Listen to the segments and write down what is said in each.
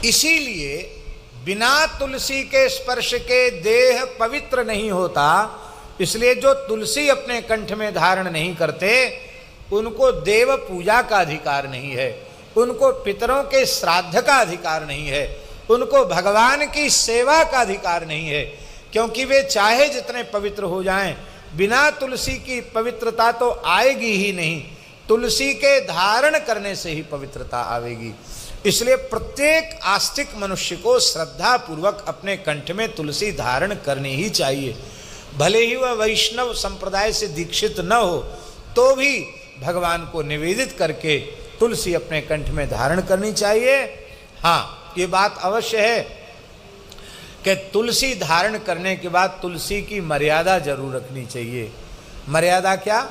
इसीलिए बिना तुलसी के स्पर्श के देह पवित्र नहीं होता। इसलिए जो तुलसी अपने कंठ में धारण नहीं करते उनको देव पूजा का अधिकार नहीं है, उनको पितरों के श्राद्ध का अधिकार नहीं है, उनको भगवान की सेवा का अधिकार नहीं है। क्योंकि वे चाहे जितने पवित्र हो जाएं, बिना तुलसी की पवित्रता तो आएगी ही नहीं, तुलसी के धारण करने से ही पवित्रता आवेगी। इसलिए प्रत्येक आस्तिक मनुष्य को श्रद्धा पूर्वक अपने कंठ में तुलसी धारण करनी ही चाहिए। भले ही वह वैष्णव संप्रदाय से दीक्षित न हो तो भी भगवान को निवेदित करके तुलसी अपने कंठ में धारण करनी चाहिए। हाँ, ये बात अवश्य है कि तुलसी धारण करने के बाद तुलसी की मर्यादा जरूर रखनी चाहिए। मर्यादा क्या?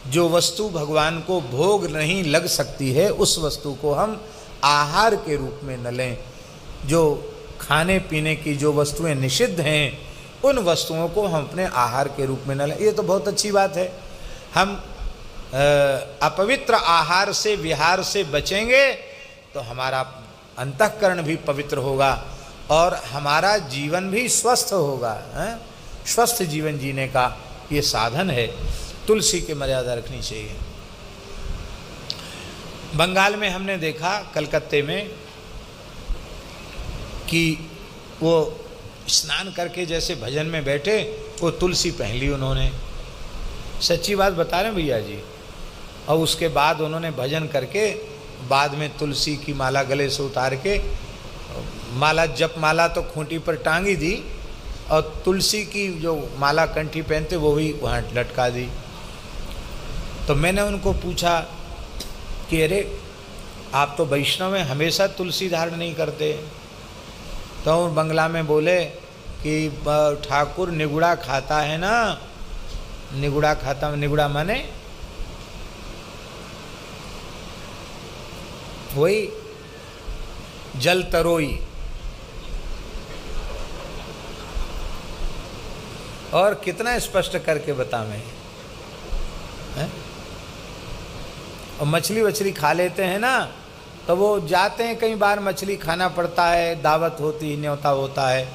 जो वस्तु भगवान को भोग नहीं लग सकती है उस वस्तु को हम आहार के रूप में न लें। जो खाने पीने की जो वस्तुएं निषिद्ध हैं उन वस्तुओं को हम अपने आहार के रूप में न लें। ये तो बहुत अच्छी बात है। हम अपवित्र आहार से विहार से बचेंगे तो हमारा अंतःकरण भी पवित्र होगा और हमारा जीवन भी स्वस्थ होगा। स्वस्थ जीवन जीने का ये साधन है। तुलसी की मर्यादा रखनी चाहिए। बंगाल में हमने देखा कलकत्ते में कि वो स्नान करके जैसे भजन में बैठे वो तुलसी पहन ली उन्होंने। सच्ची बात बता रहे हैं भैया जी। और उसके बाद उन्होंने भजन करके बाद में तुलसी की माला गले से उतार के माला जप माला तो खूंटी पर टांगी दी और तुलसी की जो माला कंठी पहनते वो भी वहाँ लटका दी। तो मैंने उनको पूछा कि अरे आप तो वैष्णव हैं, हमेशा तुलसी धारण नहीं करते। तो बंगला में बोले कि ठाकुर निगुड़ा खाता है ना। निगुड़ा खाता, निगुड़ा माने वही जल तरोई। और कितना स्पष्ट करके बता मैं है? और मछली वछली खा लेते हैं ना तो वो जाते हैं, कई बार मछली खाना पड़ता है, दावत होती न्योता होता है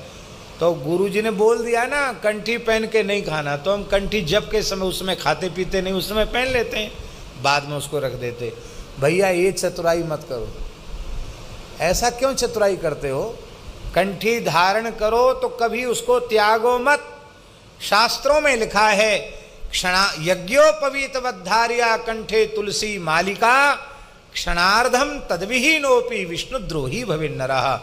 तो गुरुजी ने बोल दिया ना कंठी पहन के नहीं खाना, तो हम कंठी जप के समय उसमें खाते पीते नहीं, उस समय पहन लेते हैं, बाद में उसको रख देते। भैया ये चतुराई मत करो। ऐसा क्यों चतुराई करते हो? कंठी धारण करो तो कभी उसको त्यागो मत। शास्त्रों में लिखा है क्षणा यज्ञोपवीतवद्धार्या कंठे तुलसी मालिका क्षणार्धम तद्विहीनोपि विष्णुद्रोही भविन्नरः।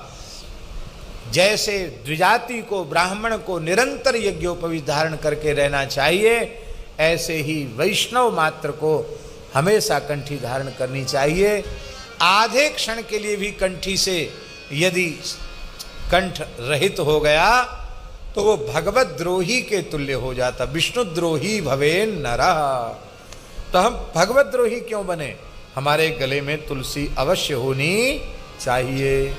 जैसे द्विजाति को ब्राह्मण को निरंतर यज्ञोपवीत धारण करके रहना चाहिए, ऐसे ही वैष्णव मात्र को हमेशा कंठी धारण करनी चाहिए। आधे क्षण के लिए भी कंठी से यदि कंठ रहित हो गया तो वो भगवत द्रोही के तुल्य हो जाता। विष्णुद्रोही भवेन नरः। तो हम भगवत द्रोही क्यों बने? हमारे गले में तुलसी अवश्य होनी चाहिए।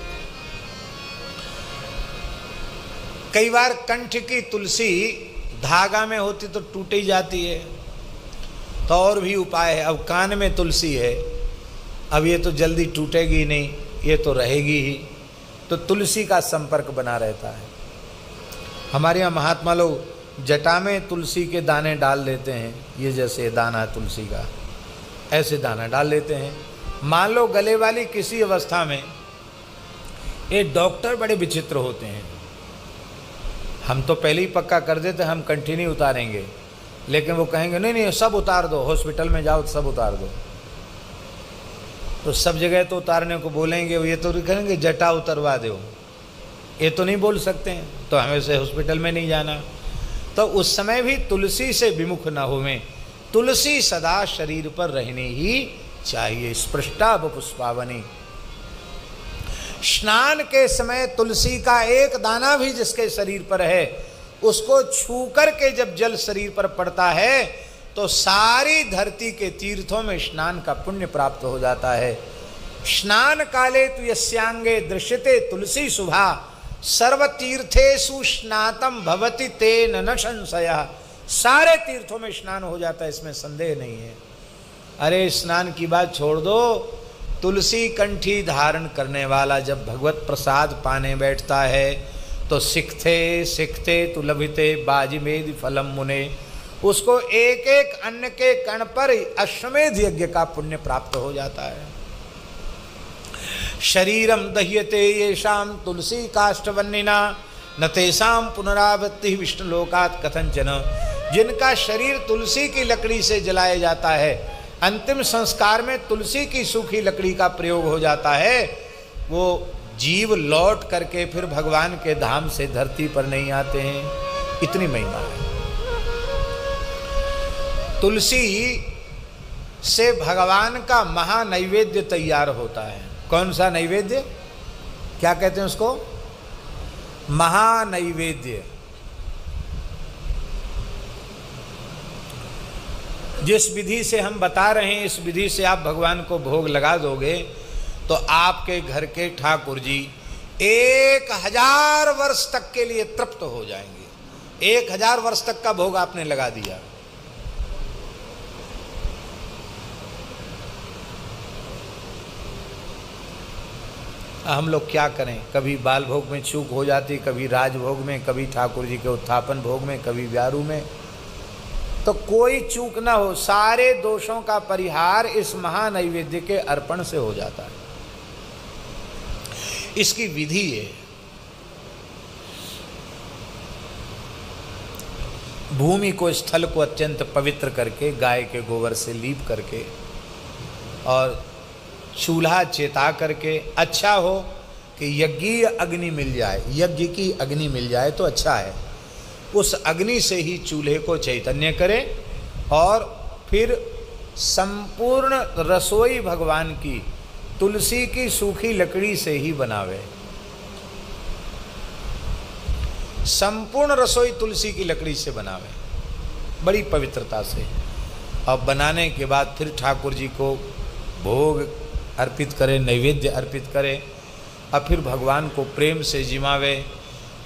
कई बार कंठ की तुलसी धागा में होती तो टूट ही जाती है, तो और भी उपाय है। अब कान में तुलसी है, अब ये तो जल्दी टूटेगी नहीं, ये तो रहेगी ही, तो तुलसी का संपर्क बना रहता है। हमारे यहाँ महात्मा लोग जटा में तुलसी के दाने डाल लेते हैं, ये जैसे दाना तुलसी का, ऐसे दाना डाल लेते हैं। मान लो गले वाली किसी अवस्था में, ये डॉक्टर बड़े विचित्र होते हैं। हम तो पहले ही पक्का कर देते हम कंठी नहीं उतारेंगे, लेकिन वो कहेंगे नहीं नहीं सब उतार दो, हॉस्पिटल में जाओ तो सब उतार दो। तो सब जगह तो उतारने को बोलेंगे, ये तो कहेंगे जटा उतरवा दो, ये तो नहीं बोल सकते हैं, तो हमें से हॉस्पिटल में नहीं जाना। तो उस समय भी तुलसी से विमुख न होवें। तुलसी सदा शरीर पर रहनी ही चाहिए। स्पृष्टा पुष्पावनी। स्नान के समय तुलसी का एक दाना भी जिसके शरीर पर है, उसको छू कर के जब जल शरीर पर पड़ता है तो सारी धरती के तीर्थों में स्नान का पुण्य प्राप्त हो जाता है। स्नान काले तु यस्यांगे दृश्यते तुलसी शुभा सर्वतीर्थेषु स्नातम भवति तेन न संशयः। सारे तीर्थों में स्नान हो जाता है, इसमें संदेह नहीं है। अरे स्नान की बात छोड़ दो, तुलसी कंठी धारण करने वाला जब भगवत प्रसाद पाने बैठता है तो सिखते सिखते तु लभिते बाजिमेध फलम मुने, उसको एक एक अन्न के कण पर अश्वमेध यज्ञ का पुण्य प्राप्त हो जाता है। शरीरम दह्यते येषाम तुलसी काष्ठवन्निना न तेषाम पुनरावृत्ति विष्णुलोकात् कथंचन, जिनका शरीर तुलसी की लकड़ी से जलाया जाता है, अंतिम संस्कार में तुलसी की सूखी लकड़ी का प्रयोग हो जाता है, वो जीव लौट करके फिर भगवान के धाम से धरती पर नहीं आते हैं। इतनी महिमा है। तुलसी से भगवान का महानैवेद्य तैयार होता है। कौन सा नैवेद्य? क्या कहते हैं उसको? महानैवेद्य। जिस विधि से हम बता रहे हैं, इस विधि से आप भगवान को भोग लगा दोगे तो आपके घर के ठाकुर जी 1000 वर्ष तक के लिए तृप्त हो जाएंगे। 1000 वर्ष तक का भोग आपने लगा दिया। हम लोग क्या करें, कभी बाल भोग में चूक हो जाती, कभी राजभोग में, कभी ठाकुर जी के उत्थापन भोग में, कभी ब्यारू में। तो कोई चूक ना हो, सारे दोषों का परिहार इस महानैवेद्य के अर्पण से हो जाता है। इसकी विधि है। भूमि को, स्थल को अत्यंत पवित्र करके, गाय के गोबर से लीप करके और चूल्हा चेता करके, अच्छा हो कि यज्ञीय अग्नि मिल जाए, यज्ञ की अग्नि मिल जाए तो अच्छा है। उस अग्नि से ही चूल्हे को चैतन्य करें और फिर संपूर्ण रसोई भगवान की तुलसी की सूखी लकड़ी से ही बनावे। संपूर्ण रसोई तुलसी की लकड़ी से बनावे, बड़ी पवित्रता से। और बनाने के बाद फिर ठाकुर जी को भोग अर्पित करें, नैवेद्य अर्पित करें और फिर भगवान को प्रेम से जिमावे,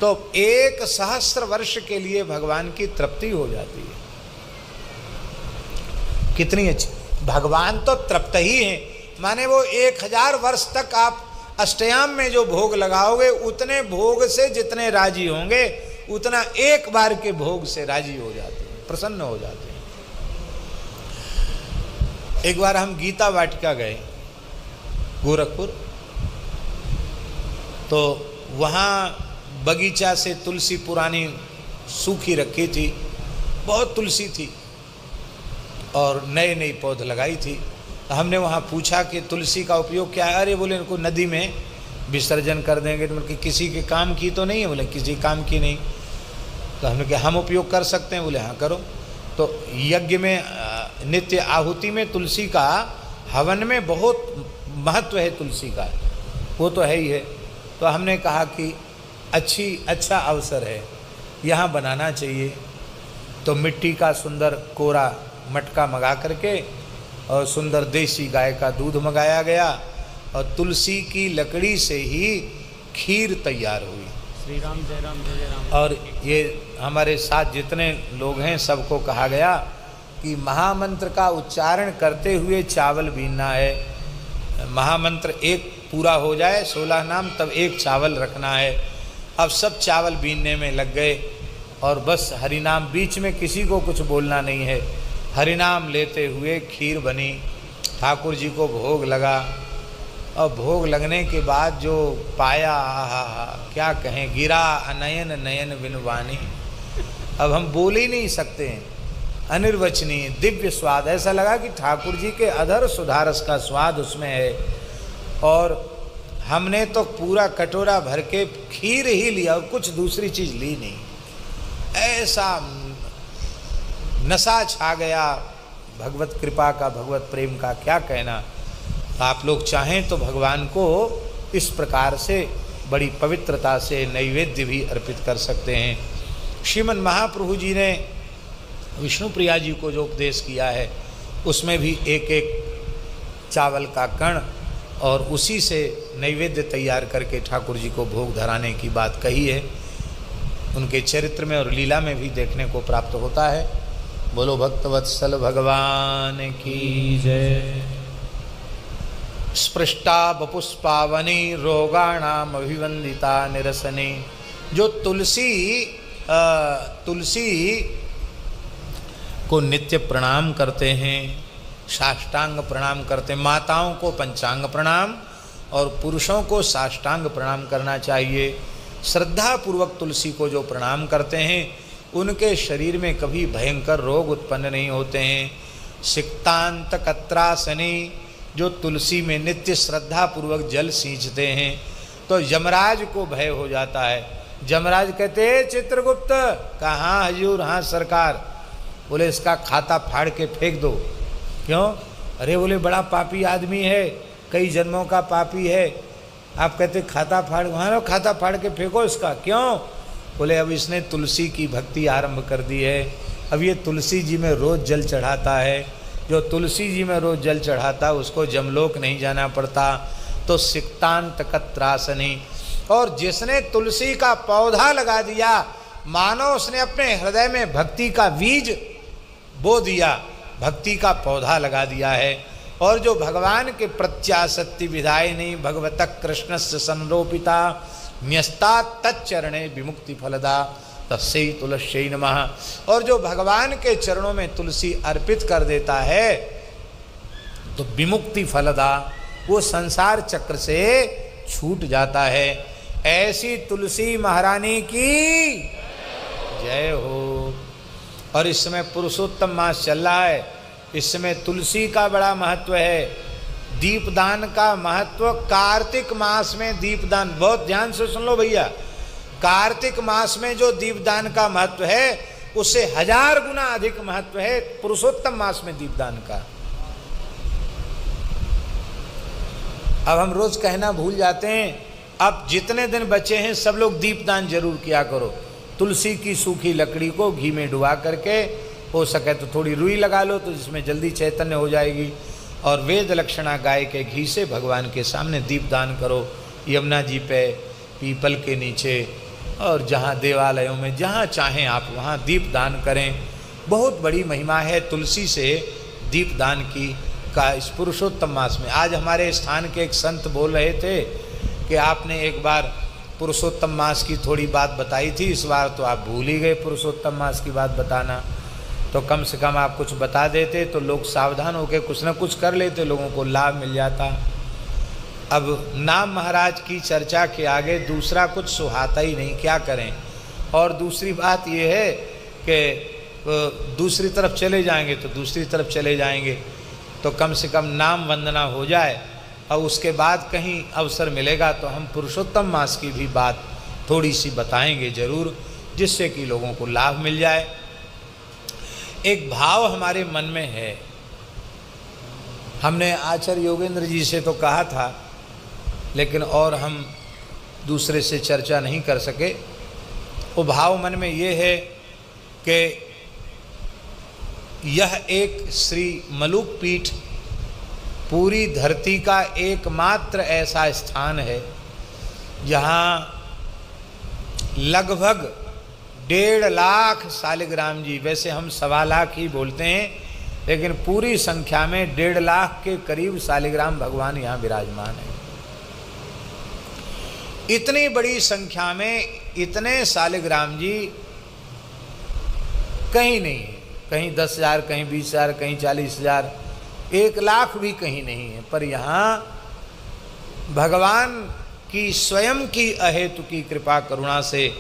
तो 1 सहस्त्र वर्ष के लिए भगवान की तृप्ति हो जाती है। कितनी अच्छी! भगवान तो तृप्त ही हैं, माने वो 1000 वर्ष तक आप अष्टयाम में जो भोग लगाओगे, उतने भोग से जितने राजी होंगे, उतना एक बार के भोग से राजी हो जाते हैं, प्रसन्न हो जाते हैं। एक बार हम गीता वाटिका गए गोरखपुर, तो वहाँ बगीचा से तुलसी पुरानी सूखी रखी थी, बहुत तुलसी थी और नए नई पौध लगाई थी। तो हमने वहाँ पूछा कि तुलसी का उपयोग क्या है? अरे बोले इनको नदी में विसर्जन कर देंगे। तो मतलब किसी के काम की तो नहीं है? बोले किसी काम की नहीं। तो हमने कहा हम उपयोग कर सकते हैं? बोले हाँ करो। तो यज्ञ में, नित्य आहुति में तुलसी का, हवन में बहुत महत्व है तुलसी का, वो तो है ही है। तो हमने कहा कि अच्छा अवसर है, यहाँ बनाना चाहिए। तो मिट्टी का सुंदर कोरा मटका मंगा करके और सुंदर देसी गाय का दूध मंगाया गया और तुलसी की लकड़ी से ही खीर तैयार हुई। श्री राम जय राम जय राम। और ये हमारे साथ जितने लोग हैं सबको कहा गया कि महामंत्र का उच्चारण करते हुए चावल बीनना है। महामंत्र एक पूरा हो जाए, 16 नाम, तब एक चावल रखना है। अब सब चावल बीनने में लग गए और बस हरिनाम, बीच में किसी को कुछ बोलना नहीं है। हरिनाम लेते हुए खीर बनी, ठाकुर जी को भोग लगा और भोग लगने के बाद जो पाया, आहा क्या कहें, गिरा अनयन नयन बिनवानी। अब हम बोल ही नहीं सकते हैं, अनिर्वचनीय दिव्य स्वाद। ऐसा लगा कि ठाकुर जी के अधर सुधारस का स्वाद उसमें है। और हमने तो पूरा कटोरा भर के खीर ही लिया और कुछ दूसरी चीज़ ली नहीं। ऐसा नशा छा गया भगवत कृपा का, भगवत प्रेम का, क्या कहना। आप लोग चाहें तो भगवान को इस प्रकार से बड़ी पवित्रता से नैवेद्य भी अर्पित कर सकते हैं। श्रीमन महाप्रभु जी ने विष्णु प्रिया जी को जो उपदेश किया है, उसमें भी एक एक चावल का कण और उसी से नैवेद्य तैयार करके ठाकुर जी को भोग धराने की बात कही है। उनके चरित्र में और लीला में भी देखने को प्राप्त होता है। बोलो भक्तवत्सल भगवान की जय। स्पृष्टा बपुष्पावनी रोगाणाम अभिवंदिता निरसनी। जो तुलसी को नित्य प्रणाम करते हैं, साष्टांग प्रणाम करते हैं। माताओं को पंचांग प्रणाम और पुरुषों को साष्टांग प्रणाम करना चाहिए। श्रद्धा पूर्वक तुलसी को जो प्रणाम करते हैं उनके शरीर में कभी भयंकर रोग उत्पन्न नहीं होते हैं। सिक्तांत कत्रासनी, जो तुलसी में नित्य श्रद्धा पूर्वक जल सींचते हैं तो यमराज को भय हो जाता है। यमराज कहते चित्रगुप्त, कहाँ हजूर? हाँ सरकार। बोले इसका खाता फाड़ के फेंक दो। क्यों? अरे बोले बड़ा पापी आदमी है, कई जन्मों का पापी है। आप कहते खाता फाड़, वहाँ खाता फाड़ के फेंको इसका। क्यों? बोले अब इसने तुलसी की भक्ति आरंभ कर दी है, अब ये तुलसी जी में रोज़ जल चढ़ाता है। जो तुलसी जी में रोज़ जल चढ़ाता उसको जमलोक नहीं जाना पड़ता। तो सिक्तांत कत्रासनी। और जिसने तुलसी का पौधा लगा दिया मानो उसने अपने हृदय में भक्ति का बीज बो दिया, भक्ति का पौधा लगा दिया है। और जो भगवान के प्रत्याशक्ति विधायिनी भगवत कृष्णस्य संरोपिता न्यस्ता तच्चरणे विमुक्ति फलदा तस्यै तुलस्यै नमः। और जो भगवान के चरणों में तुलसी अर्पित कर देता है तो विमुक्ति फलदा, वो संसार चक्र से छूट जाता है। ऐसी तुलसी महारानी की जय हो। और इस समय पुरुषोत्तम मास चल रहा है, इस समय तुलसी का बड़ा महत्व है। दीपदान का महत्व, कार्तिक मास में दीपदान, बहुत ध्यान से सुन लो भैया, कार्तिक मास में जो दीपदान का महत्व है उससे 1000 गुना अधिक महत्व है पुरुषोत्तम मास में दीपदान का। अब हम रोज कहना भूल जाते हैं, अब जितने दिन बचे हैं सब लोग दीपदान जरूर किया करो। तुलसी की सूखी लकड़ी को घी में डुबा करके, हो सके तो थोड़ी रुई लगा लो तो जिसमें जल्दी चैतन्य हो जाएगी। और वेद लक्षणा गाय के घी से भगवान के सामने दीपदान करो, यमुना जी पे, पीपल के नीचे, और जहाँ देवालयों में जहाँ चाहें आप वहाँ दीपदान करें। बहुत बड़ी महिमा है तुलसी से दीपदान की का इस पुरुषोत्तम मास में। आज हमारे स्थान के एक संत बोल रहे थे कि आपने एक बार पुरुषोत्तम मास की थोड़ी बात बताई थी, इस बार तो आप भूल ही गए पुरुषोत्तम मास की बात बताना। तो कम से कम आप कुछ बता देते तो लोग सावधान होकर कुछ न कुछ कर लेते, लोगों को लाभ मिल जाता। अब नाम महाराज की चर्चा के आगे दूसरा कुछ सुहाता ही नहीं, क्या करें। और दूसरी बात ये है कि दूसरी तरफ चले जाएंगे तो दूसरी तरफ चले जाएंगे, तो कम से कम नाम वंदना हो जाए और उसके बाद कहीं अवसर मिलेगा तो हम पुरुषोत्तम मास की भी बात थोड़ी सी बताएंगे ज़रूर, जिससे कि लोगों को लाभ मिल जाए। एक भाव हमारे मन में है, हमने आचार्य योगेंद्र जी से तो कहा था लेकिन और हम दूसरे से चर्चा नहीं कर सके। वो भाव मन में ये है कि यह एक श्री मलुक पीठ पूरी धरती का एकमात्र ऐसा स्थान है जहाँ लगभग 1.5 लाख शालिग्राम जी, वैसे हम 1.25 लाख ही बोलते हैं लेकिन पूरी संख्या में 1.5 लाख के करीब शालिग्राम भगवान यहाँ विराजमान है। इतनी बड़ी संख्या में इतने शालिग्राम जी कहीं नहीं है, कहीं 10,000, कहीं 20,000, कहीं 40,000, 1 लाख भी कहीं नहीं है। पर यहाँ भगवान की स्वयं की अहेतु की कृपा करुणा से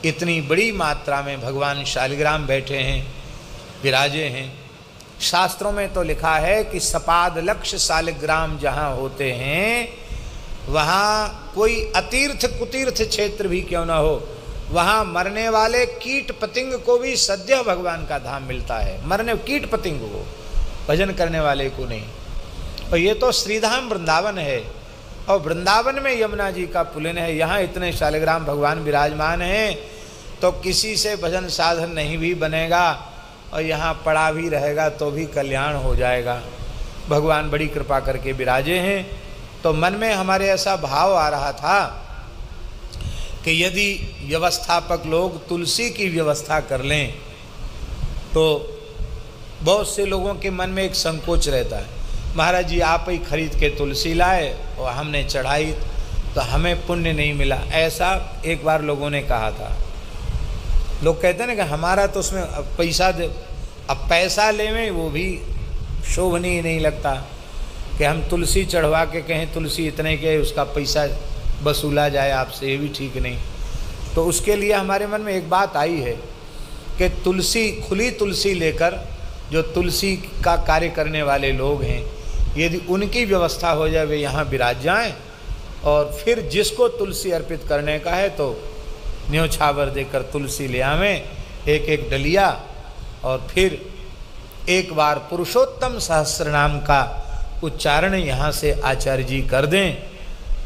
इतनी बड़ी मात्रा में भगवान शालिग्राम बैठे हैं, विराजे हैं। शास्त्रों में तो लिखा है कि सपाद लक्ष शालिग्राम जहाँ होते हैं वहाँ कोई अतीर्थ कुतीर्थ क्षेत्र भी क्यों ना हो, वहाँ मरने वाले कीट पतिंग को भी सद्य भगवान का धाम मिलता है। मरने कीट पतिंग को, भजन करने वाले को नहीं। और ये तो श्रीधाम वृंदावन है और वृंदावन में यमुना जी का पुलिन है, यहाँ इतने शालिग्राम भगवान विराजमान हैं तो किसी से भजन साधन नहीं भी बनेगा और यहाँ पड़ा भी रहेगा तो भी कल्याण हो जाएगा। भगवान बड़ी कृपा करके विराजे हैं। तो मन में हमारे ऐसा भाव आ रहा था कि यदि व्यवस्थापक लोग तुलसी की व्यवस्था कर लें तो बहुत से लोगों के मन में एक संकोच रहता है महाराज जी आप ही खरीद के तुलसी लाए और हमने चढ़ाई तो हमें पुण्य नहीं मिला, ऐसा एक बार लोगों ने कहा था। लोग कहते हैं ना कि हमारा तो उसमें पैसा दे, अब पैसा लेवें वो भी शोभनीय नहीं लगता कि हम तुलसी चढ़वा के कहें तुलसी इतने के उसका पैसा वसूला जाए आपसे, ये भी ठीक नहीं। तो उसके लिए हमारे मन में एक बात आई है कि तुलसी, खुली तुलसी लेकर जो तुलसी का कार्य करने वाले लोग हैं, यदि उनकी व्यवस्था हो जाए वे यहाँ विराज जाएँ और फिर जिसको तुलसी अर्पित करने का है तो न्योछावर देकर तुलसी ले आवें एक एक डलिया, और फिर एक बार पुरुषोत्तम सहस्रनाम का उच्चारण यहाँ से आचार्य जी कर दें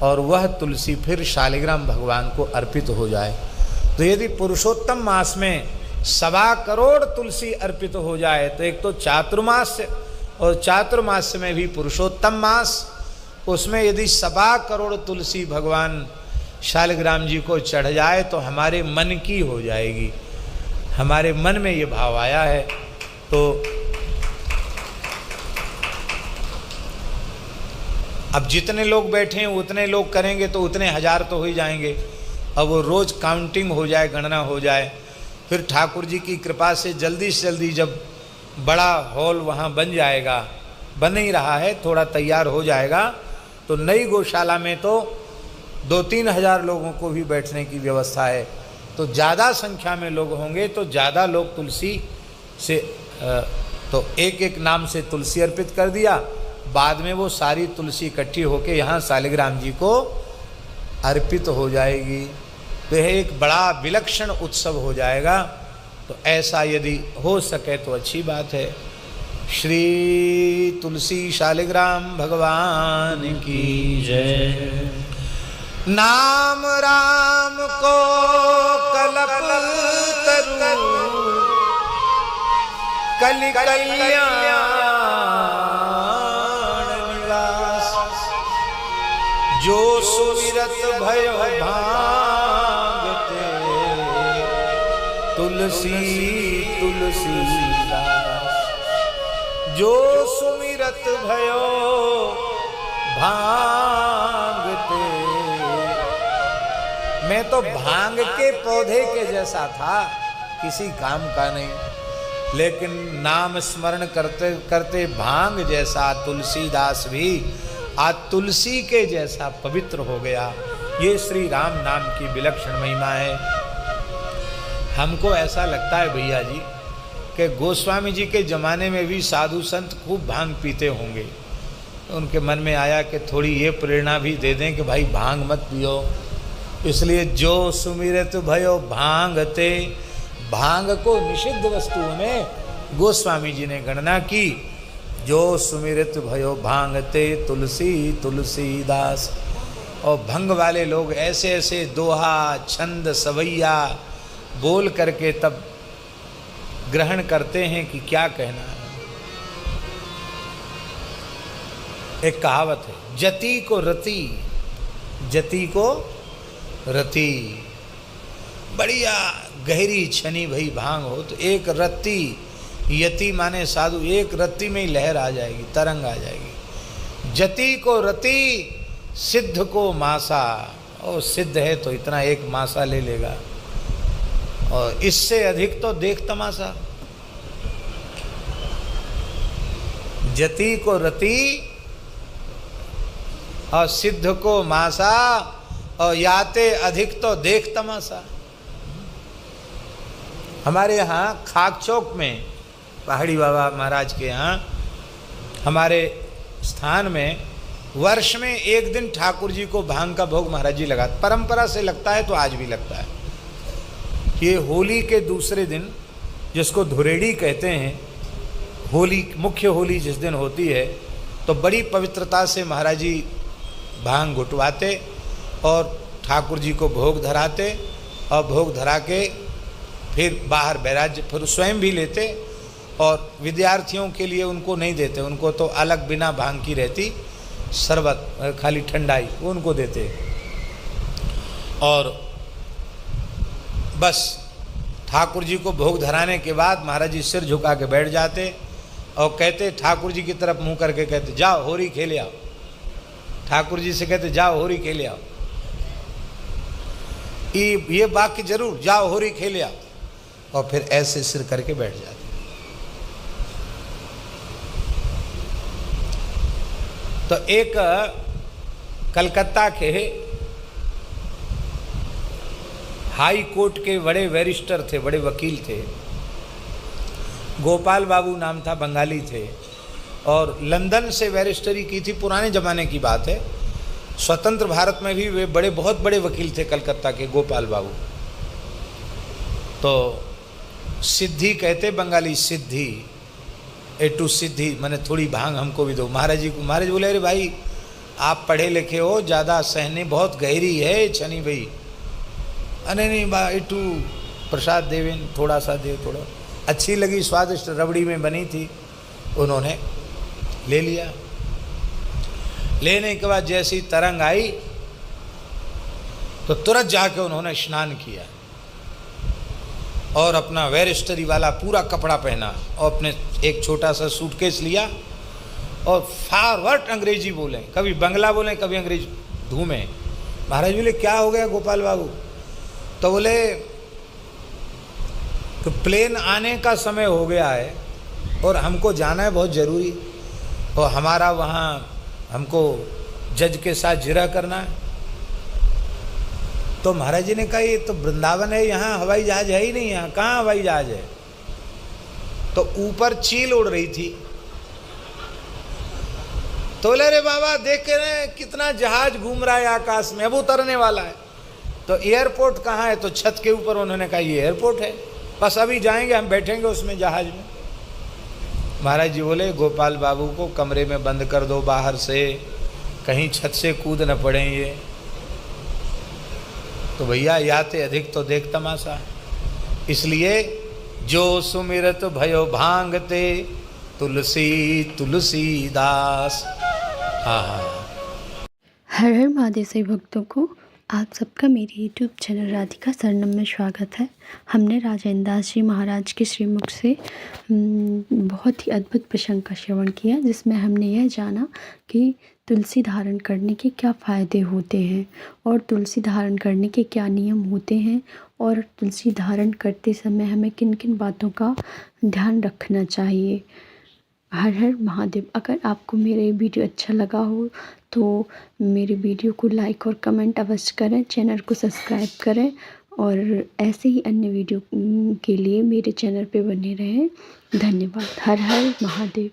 और वह तुलसी फिर शालिग्राम भगवान को अर्पित हो जाए। तो यदि पुरुषोत्तम मास में 1.25 करोड़ तुलसी अर्पित हो जाए तो एक तो चातुर्मास्य, और चातुर्मास्य में भी पुरुषोत्तम मास, उसमें यदि 1.25 करोड़ तुलसी भगवान शालिग्राम जी को चढ़ जाए तो हमारे मन की हो जाएगी। हमारे मन में ये भाव आया है। तो अब जितने लोग बैठे हैं उतने लोग करेंगे तो उतने हजार तो हो ही जाएंगे। अब वो रोज़ काउंटिंग हो जाए, गणना हो जाए, फिर ठाकुर जी की कृपा से जल्दी जब बड़ा हॉल वहाँ बन जाएगा, बन ही रहा है, थोड़ा तैयार हो जाएगा, तो नई गौशाला में तो 2-3 हज़ार लोगों को भी बैठने की व्यवस्था है। तो ज़्यादा संख्या में लोग होंगे तो ज़्यादा लोग तुलसी से तो एक एक नाम से तुलसी अर्पित कर दिया, बाद में वो सारी तुलसी इकट्ठी होकर यहाँ शालिग्राम जी को अर्पित हो जाएगी। तो यह एक बड़ा विलक्षण उत्सव हो जाएगा। तो ऐसा यदि हो सके तो अच्छी बात है। श्री तुलसी शालिग्राम भगवान की जय। नाम राम को कलप तरु कलि कल्याण निवास, जो सुमिरत भयो भांगते तुलसी तुलसीदास, जो सुमिरत भयो भांगते। मैं तो भांग के पौधे के जैसा था, किसी काम का नहीं, लेकिन नाम स्मरण करते करते भांग जैसा तुलसीदास भी आज तुलसी के जैसा पवित्र हो गया। ये श्री राम नाम की विलक्षण महिमा है। हमको ऐसा लगता है भैया जी कि गोस्वामी जी के ज़माने में भी साधु संत खूब भांग पीते होंगे। उनके मन में आया कि थोड़ी ये प्रेरणा भी दे दें कि भाई भांग मत पियो। इसलिए जो सुमिरत भयो भांगते, भांग को निषिद्ध वस्तुओं में गोस्वामी जी ने गणना की। जो सुमिरत भयो भांगते तुलसी तुलसीदास। और भंग वाले लोग ऐसे ऐसे दोहा छंद सवैया बोल करके तब ग्रहण करते हैं कि क्या कहना है। एक कहावत है, जति को रति, जति को रति। बढ़िया गहरी छनी भई भांग हो तो एक रत्ती, यति माने साधु, एक रत्ती में ही लहर आ जाएगी, तरंग आ जाएगी। जति को रति, सिद्ध को मासा। और सिद्ध है तो इतना एक मासा ले लेगा, और इससे अधिक तो देख तमाशा। जति को रति और सिद्ध को मासा, और याते अधिक तो देख तमाशा। हमारे यहाँ खाक चौक में पहाड़ी बाबा महाराज के यहाँ हमारे स्थान में वर्ष में एक दिन ठाकुर जी को भांग का भोग महाराज जी लगाते, परंपरा से लगता है तो आज भी लगता है। ये होली के दूसरे दिन, जिसको धुरेड़ी कहते हैं, होली मुख्य होली जिस दिन होती है तो बड़ी पवित्रता से महाराज जी भांग घुटवाते और ठाकुर जी को भोग धराते, और भोग धरा के फिर बाहर बैराज फिर स्वयं भी लेते, और विद्यार्थियों के लिए उनको नहीं देते, उनको तो अलग बिना भांग की रहती शरबत खाली ठंडाई वो उनको देते। और बस ठाकुर जी को भोग धराने के बाद महाराज जी सिर झुका के बैठ जाते, और कहते ठाकुर जी की तरफ मुंह करके कहते जाओ होरी खेले आओ। ठाकुर जी से कहते जाओ होरी खेले आओ। ये वाक्य जरूर, जाओ होरी खेले आओ, और फिर ऐसे सिर करके बैठ जाते। तो एक कलकत्ता के हाई कोर्ट के बड़े बैरिस्टर थे, बड़े वकील थे, गोपाल बाबू नाम था, बंगाली थे, और लंदन से बैरिस्टरी की थी। पुराने ज़माने की बात है, स्वतंत्र भारत में भी वे बड़े, बहुत बड़े वकील थे कलकत्ता के गोपाल बाबू। तो सिद्धि कहते बंगाली, सिद्धि, एटू सिद्धि, मैंने थोड़ी भांग हमको भी दो। महाराज जी को, महाराज बोले अरे भाई आप पढ़े लिखे हो, ज़्यादा सहने बहुत गहरी है छनी भाई। अरे नहीं बा एटू प्रसाद देवेन, थोड़ा सा दे, थोड़ा। अच्छी लगी, स्वादिष्ट रबड़ी में बनी थी, उन्होंने ले लिया। लेने के बाद जैसी तरंग आई तो तुरंत जाके उन्होंने स्नान किया और अपना बैरिस्टरी वाला पूरा कपड़ा पहना और अपने एक छोटा सा सूटकेस लिया और फॉरवर्ड अंग्रेजी बोले, कभी बंगला बोले, कभी अंग्रेजी धूमे। महाराज बोले क्या हो गया गोपाल बाबू? तो बोले कि प्लेन आने का समय हो गया है और हमको जाना है बहुत ज़रूरी, और हमारा वहाँ हमको जज के साथ जिरा करना है। तो महाराज जी ने कहा ये तो वृंदावन है, यहाँ हवाई जहाज है ही नहीं, यहाँ कहाँ हवाई जहाज है? तो ऊपर चील उड़ रही थी। तो बोले रे बाबा देख के ना कितना जहाज घूम रहा है आकाश में, अब उतरने वाला है। तो एयरपोर्ट कहाँ है? तो छत के ऊपर। उन्होंने कहा ये एयरपोर्ट है, बस अभी जाएंगे हम, बैठेंगे उसमें जहाज में। महाराज जी बोले गोपाल बाबू को कमरे में बंद कर दो बाहर से, कहीं छत से कूद न पड़े ये। तो भैया याते अधिक तो देख तमाशा, इसलिए जो सुमिरत भयो भांगते तुलसी तुलसी दास। हाँ। हर हर महादेव से भक्तों को आप सबका मेरे YouTube चैनल राधिका सरनम में स्वागत है। हमने राजेंद्र दास जी महाराज के श्रीमुख से बहुत ही अद्भुत प्रसंग का श्रवण किया, जिसमें हमने यह जाना कि तुलसी धारण करने के क्या फ़ायदे होते हैं और तुलसी धारण करने के क्या नियम होते हैं, और तुलसी धारण करते समय हमें किन किन बातों का ध्यान रखना चाहिए। हर हर महादेव। अगर आपको मेरे वीडियो अच्छा लगा हो तो मेरे वीडियो को लाइक और कमेंट अवश्य करें, चैनल को सब्सक्राइब करें, और ऐसे ही अन्य वीडियो के लिए मेरे चैनल पे बने रहें। धन्यवाद। हर हर महादेव।